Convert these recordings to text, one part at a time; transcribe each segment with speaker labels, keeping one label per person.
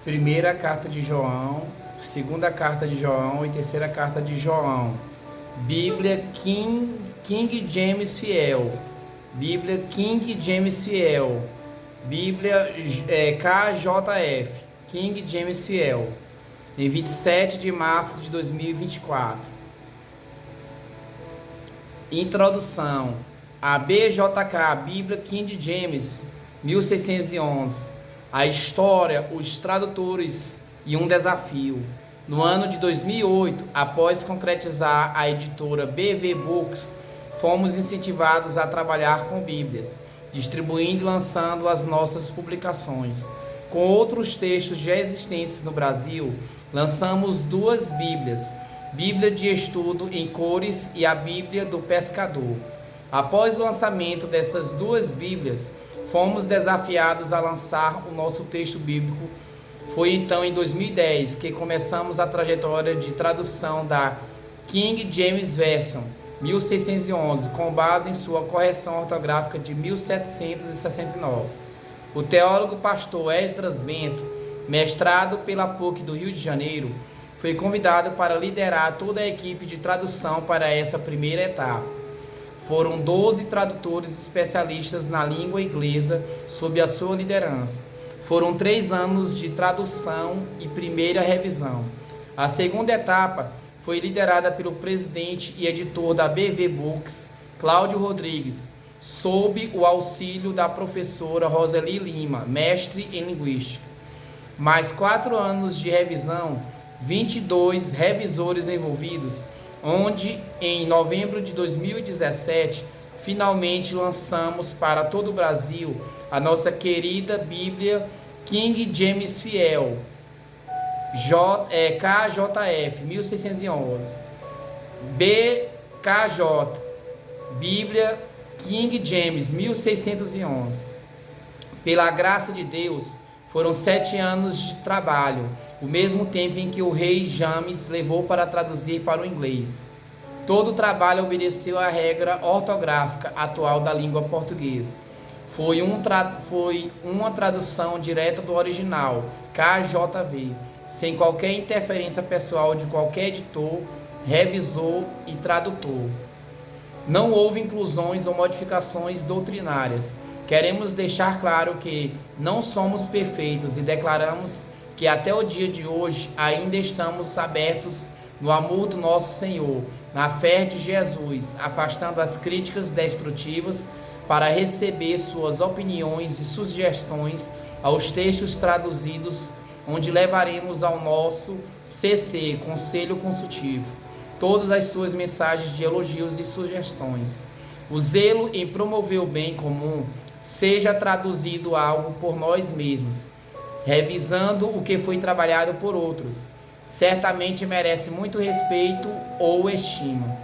Speaker 1: Primeira carta de João, segunda carta de João e terceira carta de João. Bíblia King James Fiel. Bíblia King James Fiel. Bíblia KJF. King James Fiel. Em 27 de março de 2024. Introdução. A BJK, Bíblia King James, 1611. A história, os tradutores e um desafio. No ano de 2008, após concretizar a editora BV Books, fomos incentivados a trabalhar com Bíblias, distribuindo e lançando as nossas publicações. Com outros textos já existentes no Brasil, lançamos duas Bíblias, Bíblia de Estudo em Cores e a Bíblia do Pescador. Após o lançamento dessas duas Bíblias, fomos desafiados a lançar o nosso texto bíblico. Foi então em 2010 que começamos a trajetória de tradução da King James Version 1611, com base em sua correção ortográfica de 1769. O teólogo pastor Esdras Bento, mestrado pela PUC do Rio de Janeiro, foi convidado para liderar toda a equipe de tradução para essa primeira etapa. Foram 12 tradutores especialistas na língua inglesa sob a sua liderança. Foram 3 anos de tradução e primeira revisão. A segunda etapa foi liderada pelo presidente e editor da BV Books, Cláudio Rodrigues, sob o auxílio da professora Roseli Lima, mestre em linguística. Mais 4 anos de revisão, 22 revisores envolvidos, onde em novembro de 2017 finalmente lançamos para todo o Brasil a nossa querida Bíblia King James Fiel, KJF 1611, BKJ, Bíblia King James 1611. Pela graça de Deus, foram 7 anos de trabalho, o mesmo tempo em que o rei James levou para traduzir para o inglês. Todo o trabalho obedeceu à regra ortográfica atual da língua portuguesa. Foi uma tradução direta do original, KJV, sem qualquer interferência pessoal de qualquer editor, revisor e tradutor. Não houve inclusões ou modificações doutrinárias. Queremos deixar claro que não somos perfeitos e declaramos que até o dia de hoje ainda estamos abertos no amor do nosso Senhor, na fé de Jesus, afastando as críticas destrutivas para receber suas opiniões e sugestões aos textos traduzidos, onde levaremos ao nosso CC, Conselho Consultivo, todas as suas mensagens de elogios e sugestões. O zelo em promover o bem comum seja traduzido algo por nós mesmos, revisando o que foi trabalhado por outros. Certamente merece muito respeito ou estima.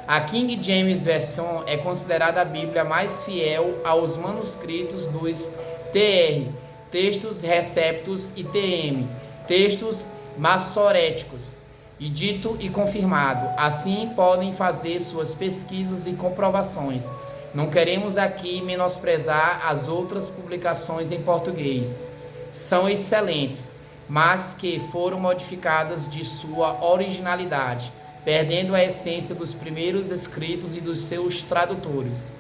Speaker 1: A King James Version é considerada a Bíblia mais fiel aos manuscritos dos TR, textos receptos, e TM, textos massoréticos, e dito e confirmado. Assim podem fazer suas pesquisas e comprovações. Não queremos aqui menosprezar as outras publicações em português. São excelentes, mas que foram modificadas de sua originalidade, perdendo a essência dos primeiros escritos e dos seus tradutores.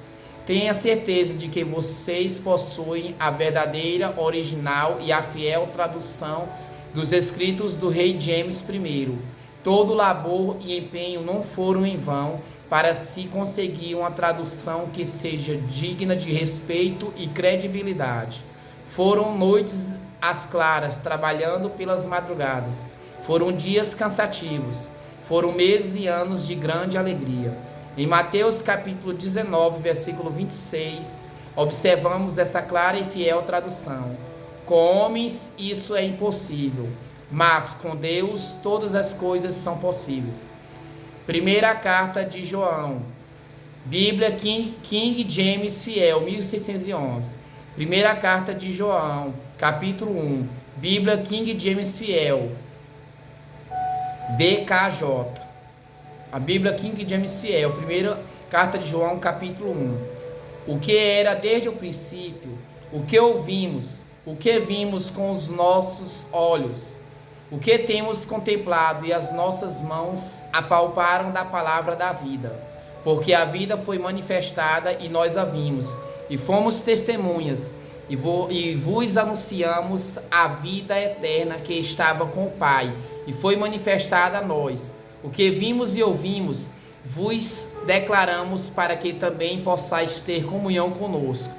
Speaker 1: Tenha certeza de que vocês possuem a verdadeira, original e a fiel tradução dos escritos do rei James I. Todo labor e empenho não foram em vão para se conseguir uma tradução que seja digna de respeito e credibilidade. Foram noites às claras, trabalhando pelas madrugadas. Foram dias cansativos. Foram meses e anos de grande alegria. Em Mateus capítulo 19, versículo 26, observamos essa clara e fiel tradução. Com homens isso é impossível, mas com Deus todas as coisas são possíveis. Primeira carta de João, Bíblia King James Fiel, 1611. Primeira carta de João, capítulo 1, Bíblia King James Fiel, BKJ. A Bíblia King James Fiel, primeira carta de João, capítulo 1. O que era desde o princípio, o que ouvimos, o que vimos com os nossos olhos, o que temos contemplado e as nossas mãos apalparam da palavra da vida. Porque a vida foi manifestada e nós a vimos, e fomos testemunhas, e vos anunciamos a vida eterna que estava com o Pai, e foi manifestada a nós. O que vimos e ouvimos, vos declaramos para que também possais ter comunhão conosco.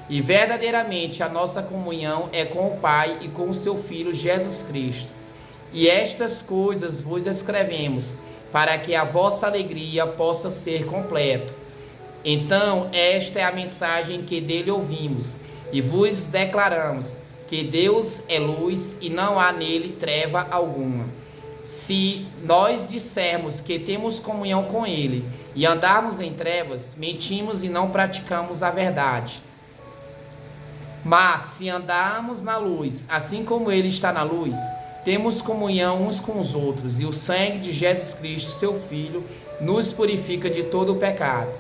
Speaker 1: E verdadeiramente a nossa comunhão é com o Pai e com o seu Filho Jesus Cristo. E estas coisas vos escrevemos, para que a vossa alegria possa ser completa. Então, esta é a mensagem que dele ouvimos, e vos declaramos, que Deus é luz e não há nele treva alguma. Se nós dissermos que temos comunhão com ele e andarmos em trevas, mentimos e não praticamos a verdade. Mas se andarmos na luz, assim como ele está na luz, temos comunhão uns com os outros, e o sangue de Jesus Cristo, seu Filho, nos purifica de todo o pecado.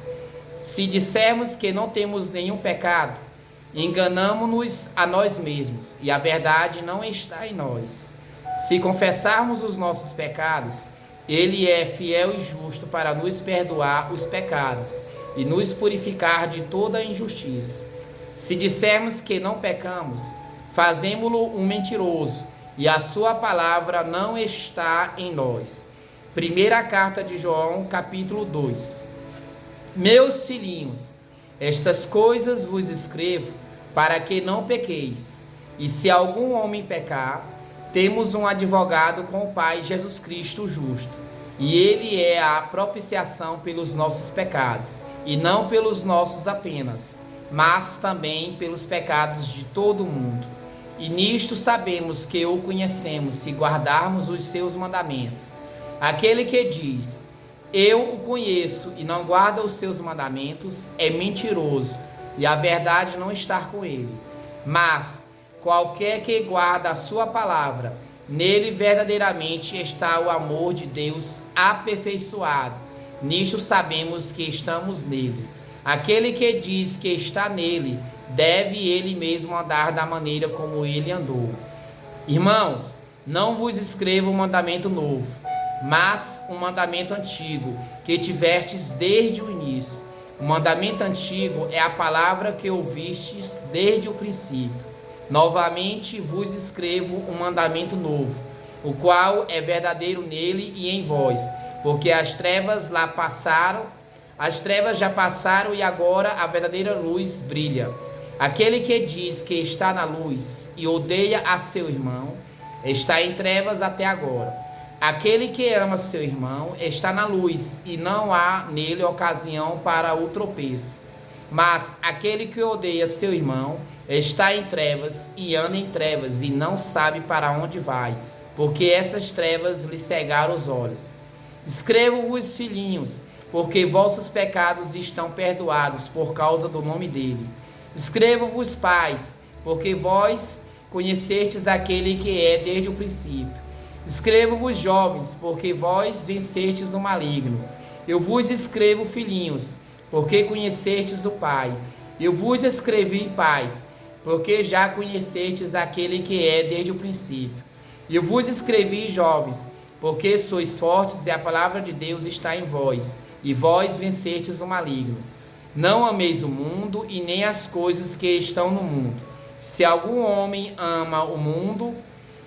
Speaker 1: Se dissermos que não temos nenhum pecado, enganamo-nos a nós mesmos, e a verdade não está em nós. Se confessarmos os nossos pecados, ele é fiel e justo para nos perdoar os pecados e nos purificar de toda a injustiça. Se dissermos que não pecamos, fazemo-lo um mentiroso, e a sua palavra não está em nós. Primeira carta de João, capítulo 2. Meus filhinhos, estas coisas vos escrevo para que não pequeis. E se algum homem pecar, temos um advogado com o Pai, Jesus Cristo o justo. E ele é a propiciação pelos nossos pecados, e não pelos nossos apenas, mas também pelos pecados de todo o mundo. E nisto sabemos que o conhecemos, se guardarmos os seus mandamentos. Aquele que diz, eu o conheço, e não guarda os seus mandamentos, é mentiroso, e a verdade não está com ele. Mas qualquer que guarda a sua palavra, nele verdadeiramente está o amor de Deus aperfeiçoado. Nisto sabemos que estamos nele. Aquele que diz que está nele, deve ele mesmo andar da maneira como ele andou. Irmãos, não vos escrevo um mandamento novo, mas um mandamento antigo, que tivestes desde o início. O mandamento antigo é a palavra que ouvistes desde o princípio. Novamente vos escrevo um mandamento novo, o qual é verdadeiro nele e em vós, porque as trevas já passaram e agora a verdadeira luz brilha. Aquele que diz que está na luz e odeia a seu irmão, está em trevas até agora. Aquele que ama seu irmão está na luz e não há nele ocasião para o tropeço. Mas aquele que odeia seu irmão está em trevas e anda em trevas e não sabe para onde vai, porque essas trevas lhe cegaram os olhos. Escrevo-vos, filhinhos, porque vossos pecados estão perdoados por causa do nome dele. Escrevo-vos, pais, porque vós conhecestes aquele que é desde o princípio. Escrevo-vos, jovens, porque vós vencestes o maligno. Eu vos escrevo, filhinhos, porque conhecestes o Pai. Eu vos escrevi, pais, porque já conhecestes aquele que é desde o princípio. Eu vos escrevi, jovens, porque sois fortes e a palavra de Deus está em vós, e vós vencestes o maligno. Não ameis o mundo e nem as coisas que estão no mundo. Se algum homem ama o mundo,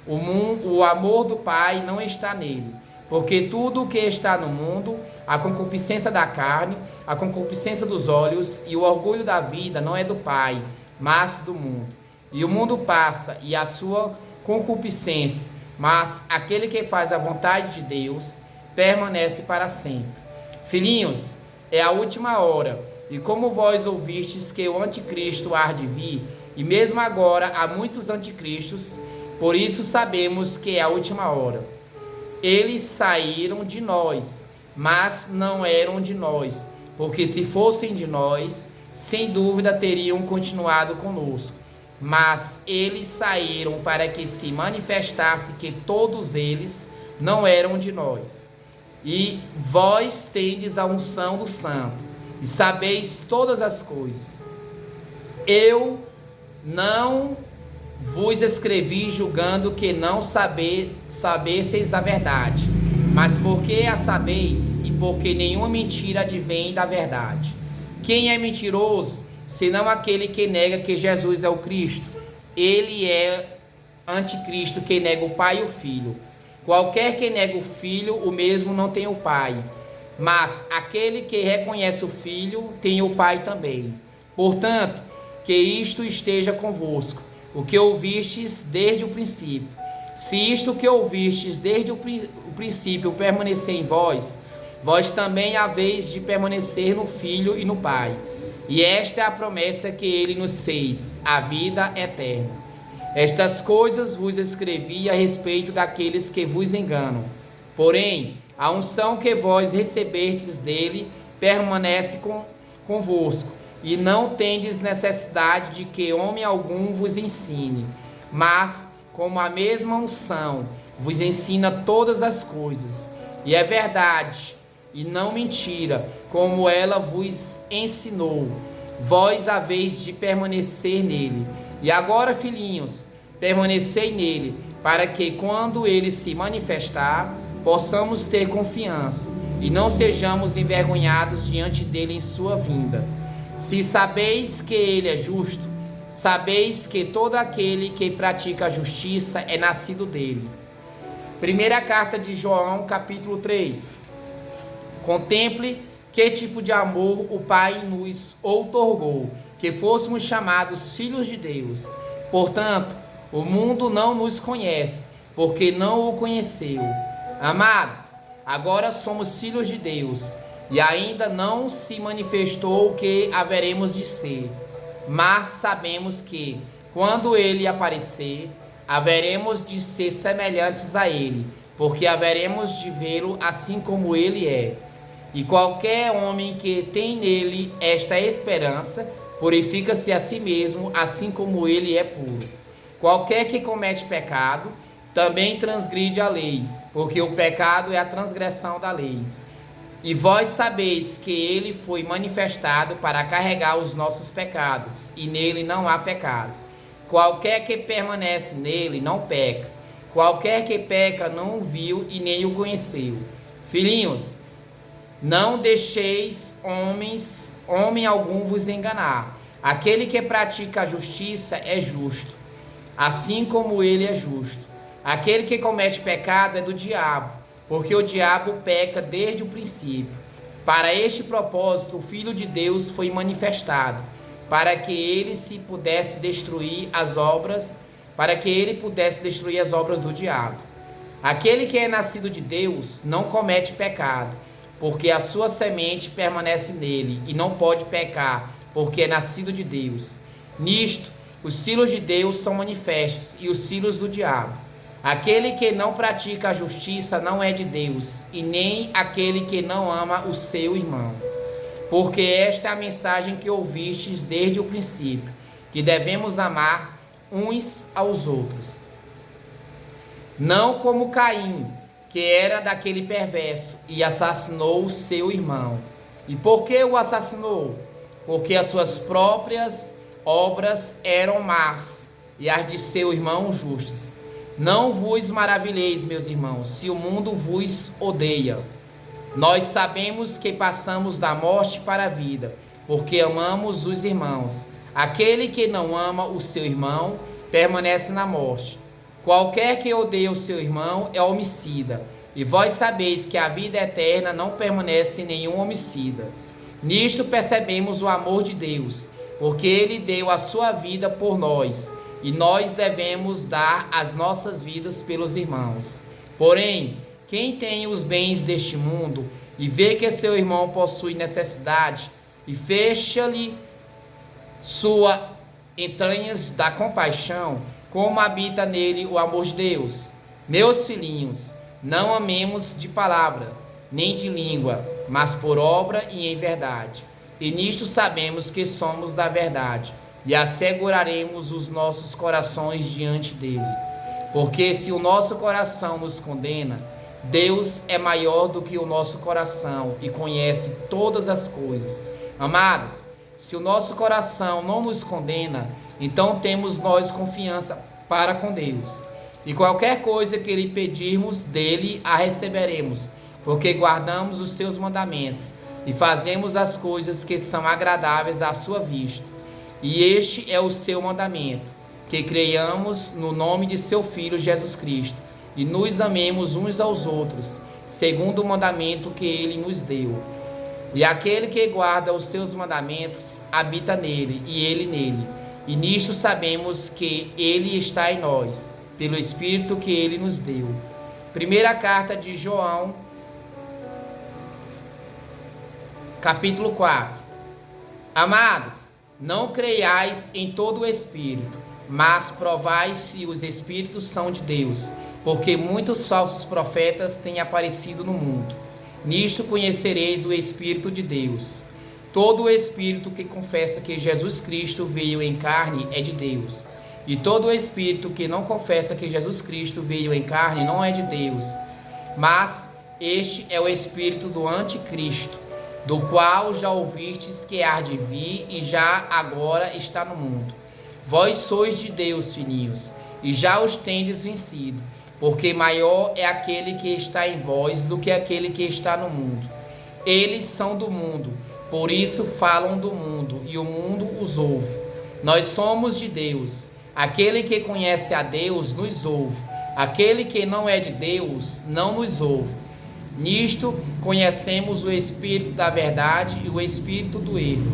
Speaker 1: o amor do Pai não está nele. Porque tudo o que está no mundo, a concupiscência da carne, a concupiscência dos olhos e o orgulho da vida não é do Pai, mas do mundo. E o mundo passa e a sua concupiscência, mas aquele que faz a vontade de Deus permanece para sempre. Filhinhos, é a última hora, e como vós ouvistes que o anticristo há de vir, e mesmo agora há muitos anticristos, por isso sabemos que é a última hora. Eles saíram de nós, mas não eram de nós, porque se fossem de nós, sem dúvida teriam continuado conosco. Mas eles saíram para que se manifestasse que todos eles não eram de nós. E vós tendes a unção do Santo, e sabeis todas as coisas. Eu não vos escrevi julgando que não sabesseis a verdade, mas porque a sabeis, e porque nenhuma mentira advém da verdade. Quem é mentiroso, senão aquele que nega que Jesus é o Cristo? Ele é anticristo, que nega o Pai e o Filho. Qualquer que nega o Filho, o mesmo não tem o Pai. Mas aquele que reconhece o Filho, tem o Pai também. Portanto, que isto esteja convosco, o que ouvistes desde o princípio. Se isto que ouvistes desde o princípio permanecer em vós, vós também haveis de permanecer no Filho e no Pai. E esta é a promessa que ele nos fez, a vida eterna. Estas coisas vos escrevi a respeito daqueles que vos enganam. Porém, a unção que vós recebestes dele permanece convosco, e não tendes necessidade de que homem algum vos ensine, mas, como a mesma unção vos ensina todas as coisas, e é verdade, e não mentira, como ela vos ensinou, vós haveis de permanecer nele. E agora, filhinhos, permanecei nele, para que, quando ele se manifestar, possamos ter confiança, e não sejamos envergonhados diante dele em sua vinda. Se sabeis que ele é justo, sabeis que todo aquele que pratica a justiça é nascido dele. Primeira carta de João, capítulo 3. Contemple que tipo de amor o Pai nos outorgou, que fôssemos chamados filhos de Deus. Portanto, o mundo não nos conhece, porque não o conheceu. Amados, agora somos filhos de Deus, e ainda não se manifestou o que haveremos de ser. Mas sabemos que, quando ele aparecer, haveremos de ser semelhantes a ele, porque haveremos de vê-lo assim como ele é. E qualquer homem que tem nele esta esperança, purifica-se a si mesmo, assim como ele é puro. Qualquer que comete pecado, também transgride a lei, porque o pecado é a transgressão da lei. E vós sabeis que ele foi manifestado para carregar os nossos pecados, e nele não há pecado. Qualquer que permanece nele não peca. Qualquer que peca não o viu e nem o conheceu. Filhinhos, não deixeis homem algum vos enganar. Aquele que pratica a justiça é justo, assim como ele é justo. Aquele que comete pecado é do diabo, porque o diabo peca desde o princípio. Para este propósito, o Filho de Deus foi manifestado, para que ele pudesse destruir as obras do diabo. Aquele que é nascido de Deus não comete pecado, porque a sua semente permanece nele, e não pode pecar, porque é nascido de Deus. Nisto, os filhos de Deus são manifestos, e os filhos do diabo. Aquele que não pratica a justiça não é de Deus, e nem aquele que não ama o seu irmão. Porque esta é a mensagem que ouvistes desde o princípio, que devemos amar uns aos outros. Não como Caim, que era daquele perverso, e assassinou o seu irmão. E por que o assassinou? Porque as suas próprias obras eram más, e as de seu irmão justas. Não vos maravilheis, meus irmãos, se o mundo vos odeia. Nós sabemos que passamos da morte para a vida, porque amamos os irmãos. Aquele que não ama o seu irmão permanece na morte. Qualquer que odeia o seu irmão é homicida. E vós sabeis que a vida eterna não permanece em nenhum homicida. Nisto percebemos o amor de Deus, porque ele deu a sua vida por nós, e nós devemos dar as nossas vidas pelos irmãos. Porém, quem tem os bens deste mundo e vê que seu irmão possui necessidade, e fecha-lhe suas entranhas da compaixão, como habita nele o amor de Deus? Meus filhinhos, não amemos de palavra, nem de língua, mas por obra e em verdade. E nisto sabemos que somos da verdade, e asseguraremos os nossos corações diante dele. Porque se o nosso coração nos condena, Deus é maior do que o nosso coração e conhece todas as coisas. Amados, Se o nosso coração não nos condena, então temos nós confiança para com Deus. E qualquer coisa que lhe pedirmos dele, a receberemos, porque guardamos os seus mandamentos e fazemos as coisas que são agradáveis à sua vista. E este é o seu mandamento, que creiamos no nome de seu Filho Jesus Cristo e nos amemos uns aos outros, segundo o mandamento que ele nos deu. E aquele que guarda os seus mandamentos habita nele e ele nele. E nisto sabemos que ele está em nós, pelo Espírito que ele nos deu. Primeira carta de João, capítulo 4. Amados, não creiais em todo o Espírito, mas provai se os Espíritos são de Deus, porque muitos falsos profetas têm aparecido no mundo. Nisto conhecereis o Espírito de Deus. Todo o Espírito que confessa que Jesus Cristo veio em carne é de Deus. E todo o Espírito que não confessa que Jesus Cristo veio em carne não é de Deus. Mas este é o Espírito do Anticristo, do qual já ouvistes que há de vir e já agora está no mundo. Vós sois de Deus, filhinhos, e já os tendes vencido, porque maior é aquele que está em vós do que aquele que está no mundo. Eles são do mundo, por isso falam do mundo, e o mundo os ouve. Nós somos de Deus. Aquele que conhece a Deus nos ouve. Aquele que não é de Deus não nos ouve. Nisto conhecemos o Espírito da verdade e o Espírito do erro.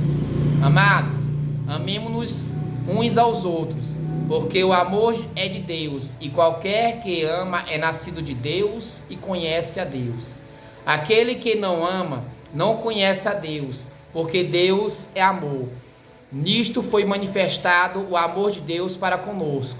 Speaker 1: Amados, amemo-nos uns aos outros, porque o amor é de Deus, e qualquer que ama é nascido de Deus e conhece a Deus. Aquele que não ama não conhece a Deus, porque Deus é amor. Nisto foi manifestado o amor de Deus para conosco.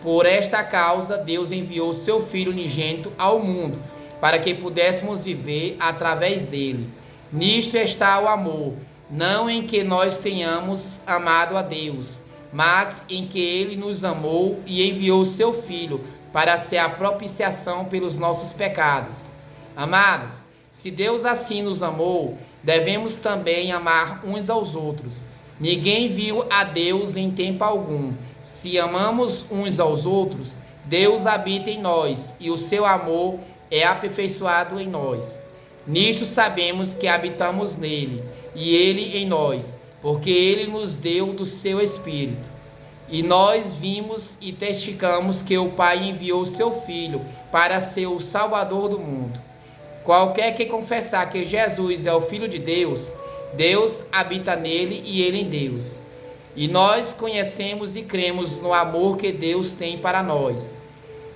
Speaker 1: Por esta causa, Deus enviou seu Filho unigênito ao mundo, para que pudéssemos viver através dele. Nisto está o amor, não em que nós tenhamos amado a Deus, mas em que ele nos amou e enviou seu Filho para ser a propiciação pelos nossos pecados. Amados, se Deus assim nos amou, devemos também amar uns aos outros. Ninguém viu a Deus em tempo algum. Se amamos uns aos outros, Deus habita em nós e o seu amor é aperfeiçoado em nós. Nisto sabemos que habitamos nele e ele em nós, porque ele nos deu do seu Espírito. E nós vimos e testificamos que o Pai enviou seu Filho para ser o Salvador do mundo. Qualquer que confessar que Jesus é o Filho de Deus, Deus habita nele e ele em Deus. E nós conhecemos e cremos no amor que Deus tem para nós.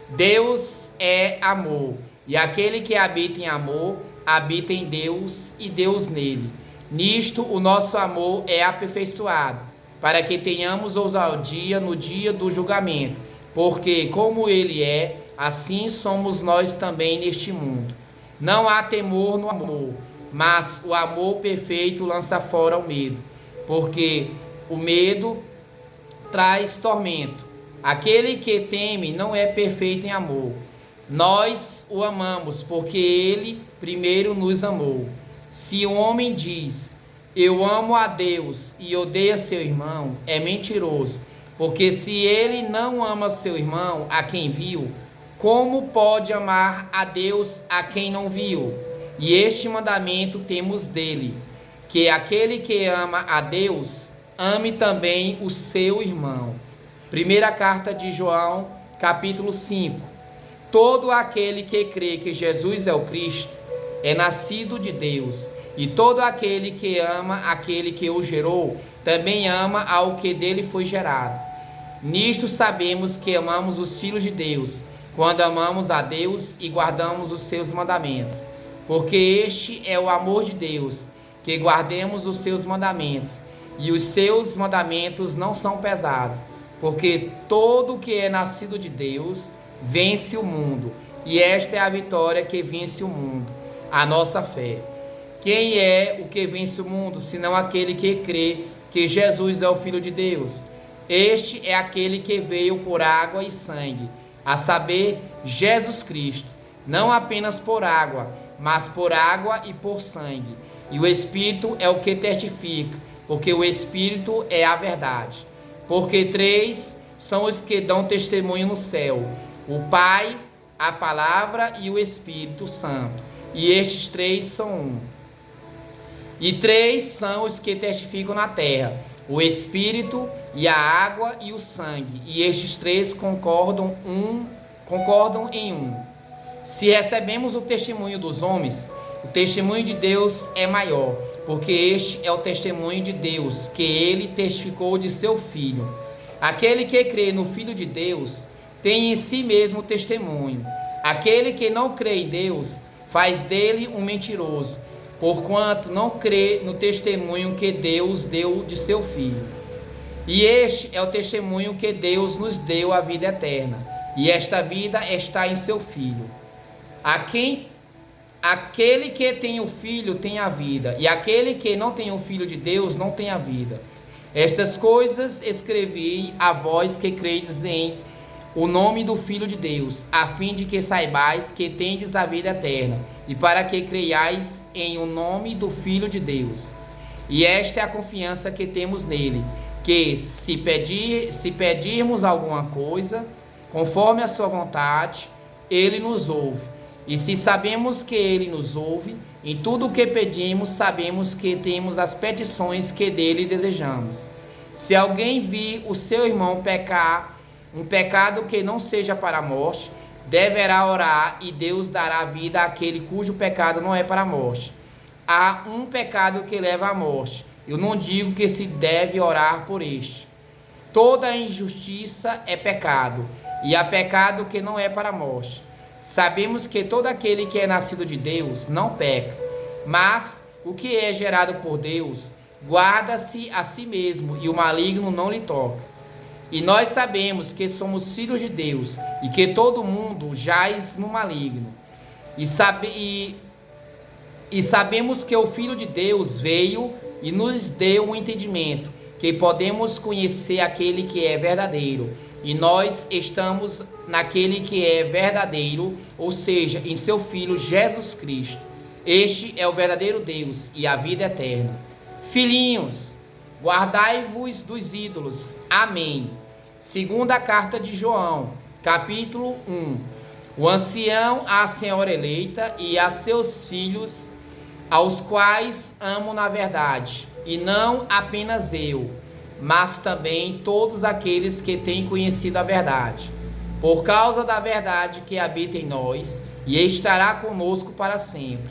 Speaker 1: Deus é amor, e aquele que habita em amor, habita em Deus e Deus nele. Nisto o nosso amor é aperfeiçoado, para que tenhamos ousadia no dia do julgamento, porque como ele é, assim somos nós também neste mundo. Não há temor no amor, mas o amor perfeito lança fora o medo, porque o medo traz tormento. Aquele que teme não é perfeito em amor. Nós o amamos, porque ele primeiro nos amou. Se um homem diz, eu amo a Deus e odeia seu irmão, é mentiroso, porque se ele não ama seu irmão, a quem viu, como pode amar a Deus a quem não viu? E este mandamento temos dele, que aquele que ama a Deus, ame também o seu irmão. Primeira carta de João, capítulo 5. Todo aquele que crê que Jesus é o Cristo, é nascido de Deus, e todo aquele que ama aquele que o gerou, também ama ao que dele foi gerado. Nisto sabemos que amamos os filhos de Deus, quando amamos a Deus e guardamos os seus mandamentos. Porque este é o amor de Deus, que guardemos os seus mandamentos. E os seus mandamentos não são pesados, porque todo que é nascido de Deus vence o mundo. E esta é a vitória que vence o mundo, a nossa fé. Quem é o que vence o mundo, senão aquele que crê que Jesus é o Filho de Deus? Este é aquele que veio por água e sangue, a saber, Jesus Cristo, não apenas por água, mas por água e por sangue. E o Espírito é o que testifica, porque o Espírito é a verdade. Porque 3 são os que dão testemunho no céu: o Pai, a Palavra e o Espírito Santo. E estes 3 são um. E 3 são os que testificam na terra: o Espírito e a água e o sangue. E estes 3 concordam em um. Se recebemos o testemunho dos homens, o testemunho de Deus é maior, porque este é o testemunho de Deus, que ele testificou de seu Filho. Aquele que crê no Filho de Deus tem em si mesmo testemunho. Aquele que não crê em Deus faz dele um mentiroso, porquanto não crê no testemunho que Deus deu de seu Filho. E este é o testemunho que Deus nos deu, a vida eterna, e esta vida está em seu Filho. Aquele que tem o Filho tem a vida, e aquele que não tem o Filho de Deus não tem a vida. Estas coisas escrevi a vós que credes em o nome do Filho de Deus, a fim de que saibais que tendes a vida eterna, e para que creiais em o nome do Filho de Deus. E esta é a confiança que temos nele, que se pedirmos alguma coisa, conforme a sua vontade, ele nos ouve. E se sabemos que ele nos ouve, em tudo o que pedimos, sabemos que temos as petições que dele desejamos. Se alguém vir o seu irmão pecar, um pecado que não seja para a morte, deverá orar e Deus dará vida àquele cujo pecado não é para a morte. Há um pecado que leva à morte. Eu não digo que se deve orar por este. Toda injustiça é pecado, e há pecado que não é para a morte. Sabemos que todo aquele que é nascido de Deus não peca, mas o que é gerado por Deus guarda-se a si mesmo, e o maligno não lhe toca. E nós sabemos que somos filhos de Deus, e que todo mundo jaz no maligno. E sabemos que o Filho de Deus veio e nos deu um entendimento, que podemos conhecer aquele que é verdadeiro. E nós estamos naquele que é verdadeiro, ou seja, em seu Filho Jesus Cristo. Este é o verdadeiro Deus e a vida eterna. Filhinhos, guardai-vos dos ídolos. Amém. Segunda carta de João, capítulo 1. O ancião, a senhora eleita e a seus filhos, aos quais amo na verdade, e não apenas eu, mas também todos aqueles que têm conhecido a verdade, por causa da verdade que habita em nós e estará conosco para sempre.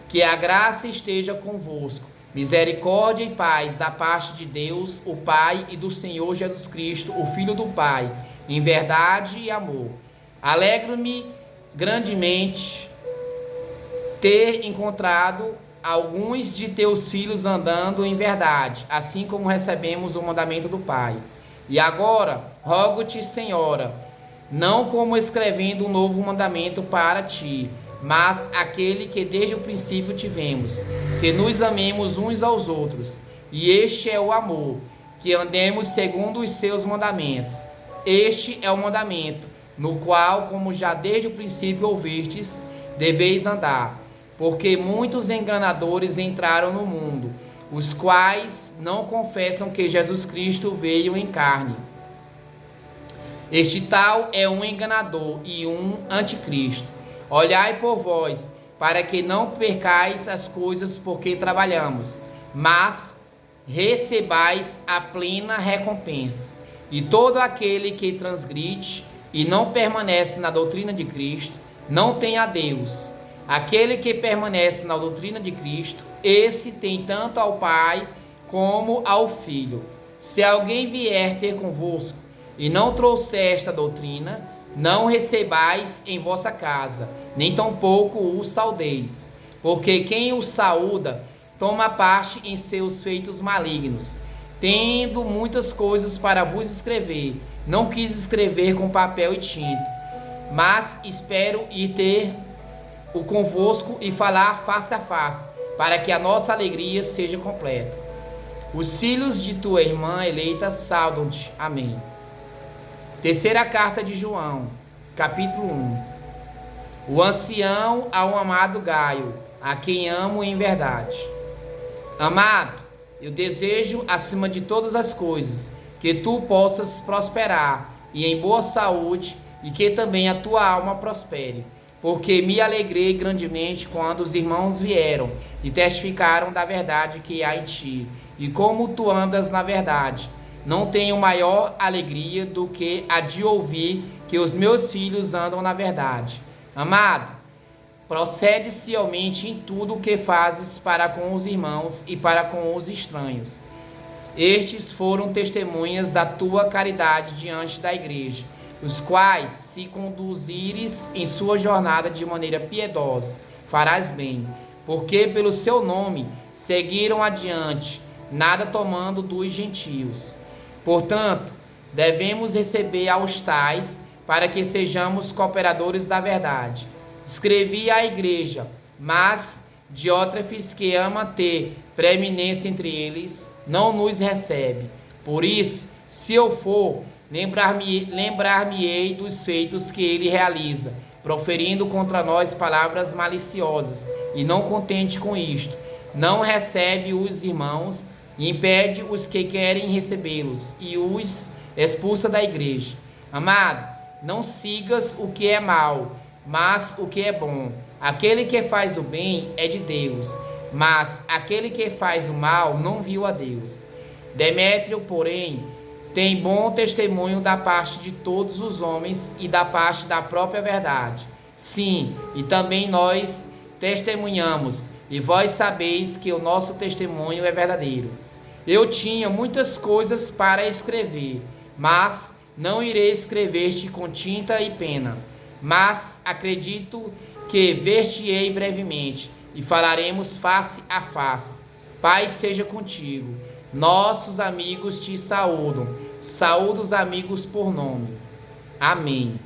Speaker 1: Que a graça esteja convosco, misericórdia e paz da parte de Deus, o Pai, e do Senhor Jesus Cristo, o Filho do Pai, em verdade e amor. Alegro-me grandemente ter encontrado alguns de teus filhos andando em verdade, assim como recebemos o mandamento do Pai. E agora, rogo-te, Senhora, não como escrevendo um novo mandamento para ti, mas aquele que desde o princípio tivemos, que nos amemos uns aos outros. E este é o amor, que andemos segundo os seus mandamentos. Este é o mandamento, no qual, como já desde o princípio ouvistes, deveis andar. Porque muitos enganadores entraram no mundo, os quais não confessam que Jesus Cristo veio em carne. Este tal é um enganador e um anticristo. Olhai por vós, para que não percais as coisas porque trabalhamos, mas recebais a plena recompensa. E todo aquele que transgride e não permanece na doutrina de Cristo, não tem a Deus. Aquele que permanece na doutrina de Cristo, esse tem tanto ao Pai como ao Filho. Se alguém vier ter convosco e não trouxer esta doutrina, não recebais em vossa casa, nem tampouco o saudeis, porque quem o saúda toma parte em seus feitos malignos. Tendo muitas coisas para vos escrever, não quis escrever com papel e tinta, mas espero ir ter o convosco e falar face a face, para que a nossa alegria seja completa. Os filhos de tua irmã eleita saudam-te. Amém. Terceira carta de João, capítulo 1. o ancião ao amado Gaio, a quem amo em verdade. Amado, eu desejo, acima de todas as coisas, que tu possas prosperar e em boa saúde, e que também a tua alma prospere, porque me alegrei grandemente quando os irmãos vieram e testificaram da verdade que há em ti, e como tu andas na verdade. Não tenho maior alegria do que a de ouvir que os meus filhos andam na verdade. Amado, procede fielmente em tudo o que fazes para com os irmãos e para com os estranhos. Estes foram testemunhas da tua caridade diante da igreja, os quais, se conduzires em sua jornada de maneira piedosa, farás bem, porque pelo seu nome seguiram adiante, nada tomando dos gentios. Portanto, devemos receber aos tais, para que sejamos cooperadores da verdade. Escrevi à igreja, mas Diótrefes, que ama ter preeminência entre eles, não nos recebe. Por isso, se eu for, lembrar-me-ei dos feitos que ele realiza, proferindo contra nós palavras maliciosas, e não contente com isto, não recebe os irmãos, e impede os que querem recebê-los, e os expulsa da igreja. Amado, não sigas o que é mal, mas o que é bom. Aquele que faz o bem é de Deus, mas aquele que faz o mal não viu a Deus. Demétrio, porém, tem bom testemunho da parte de todos os homens e da parte da própria verdade. Sim, e também nós testemunhamos, e vós sabeis que o nosso testemunho é verdadeiro. Eu tinha muitas coisas para escrever, mas não irei escrever-te com tinta e pena. Mas acredito que ver-te-ei brevemente, e falaremos face a face. Paz seja contigo. Nossos amigos te saúdam. Saúda os amigos por nome. Amém.